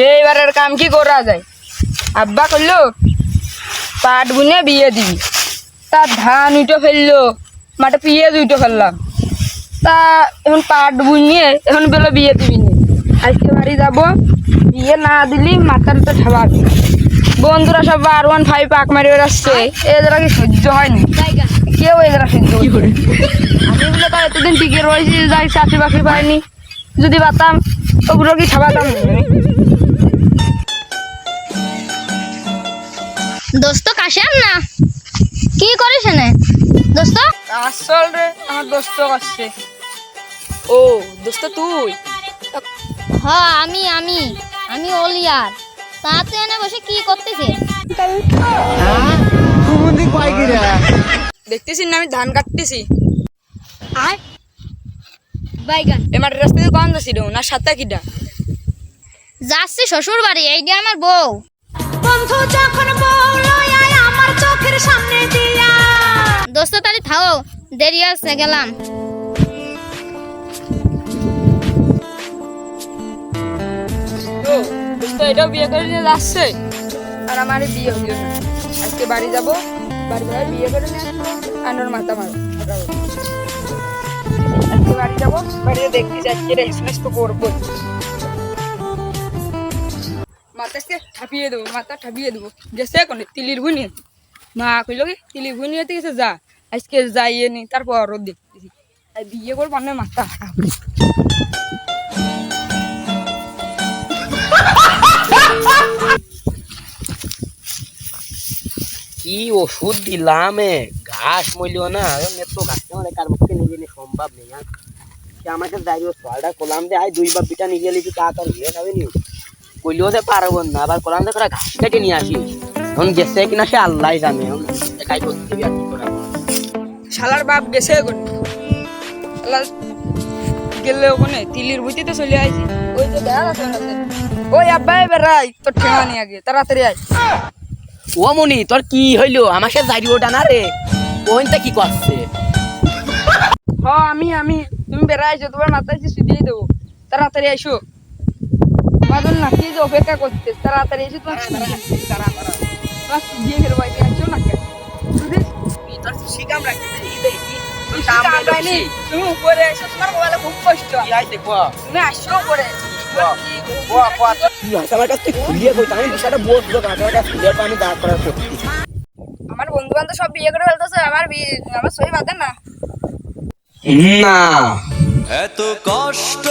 এইবারের কাম কি করা যায়? আব্বা করলো পাট বুনে বিয়ে দিবি, তার ধান উঠে ফেললো, মাঠে পেঁয়াজ উঠে ফেললাম, তা এখন পাট বুনিয়ে এখন বেলো বিয়ে দিবি নি। আজকে বাড়ি যাবো, বিয়ে না দিলি মাথার তো ঠাবাবি। বন্ধুরা সব R15 পাক মারি বেড়াচ্ছে, এদের কি সহ্য হয়নি, কেউ এদের সহ্য করে। আমি বলে তো এতদিন টিকে রয়েছি, যাই চাকরি বাকরি পাইনি, যদি পাতাম ওগুলো কি ঠাবাতাম। দোস্ত কাশেম না কি করিস এনে দোস্ত? আসল রে, আমার দোস্ত আসছে। ও দোস্ত তুই? হ্যাঁ আমি আমি আমি ওলিয়ার। তা তুই এনে বসে কি করতেছিস? দেখতেছিস না আমি ধান কাটতেছি। আর বাইগান এ মাঠের রাস্তা দিয়ে কখন যাচ্ছি না সাতটা কিটা? যাচ্ছি শ্বশুর বাড়ি, এইটা আমার বউ। বন্ধু যখন বলল আয় আমার চোখের সামনে দিয়া। দোস্ত তাহলে থাও, দেরি আছে, গেলাম। তো দোস্ত এটাও বিয়ে করে নিয়ে যাচ্ছে, আর আমার বিয়ে হইল না। আজকে বাড়ি যাবো, বাড়ি যাবো বিয়ে করে নিয়ে আসবো, আনোর মাথা মারো। আজকে বাড়ি যাবো, বাড়িতে দেখতেছি আজকে এক্সপ্রেস তো করবো। মাথাকে ঠাপিয়ে দেবো, মাথা ঠাপিয়ে দেবো। গেছে এখন তিলির ভুনিয়ে, মা কইল কি তিলির ভুনিয়েতে গেছে, যা আজকে যাইয়ে নি, তারপর আরো দেখতেছি বিয়ে করবো আমার মাথা। কি ওষুধ দিলাম ঘাস মইলিও না, তো ঘাস কার মুখে নিজে নিয়ে সম্ভব নেই। আমাকে দাঁড়িয়ে সলটা করলাম যে আই 2 বাপ পিঠা নিয়ে গেলি তা তোর বিয়ে খাবে নি, কইলেও যে পারবো না। আবার করলাম যে ঘাস কেটে নিয়ে আসি, এখন গেছে কিনা সে আল্লাহ জানে। দেখাই করতে দিবি আর কি করা। শালার বাপ গেছে এখন, গেলে ওখানে তিলির বুঝতে চলে আইছি। ওই যে দেখা যাচ্ছে না, ওই আব্বাই বেড়াই তোর ঠেঙা নিয়ে আগে, তাড়াতাড়ি আয়। ও মনি তোর কি হইলো? আমার সাথে দাঁড়িয়ে ওটা না রে, ওইটা কি করছে? হ আমি তুমি বেড়াইছো, তোমার মাথায় শুধিয়ে দেবো, তাড়াতাড়ি আইসো। বাদল না কি যে অপেক্ষা করতে, তাড়াতাড়ি এসে তোমার শুধিয়ে ফেরবো। আইসো না কেন তোর শিকাম রাখতে তুমি উপরে এসো, তোমার মোবাইলে খুব কষ্ট। তুমি আসো উপরে। আমার বন্ধু বান্ধব সব বিয়ে করে ফেলতেছে, আমার সই বাঁধে না। না এত কষ্ট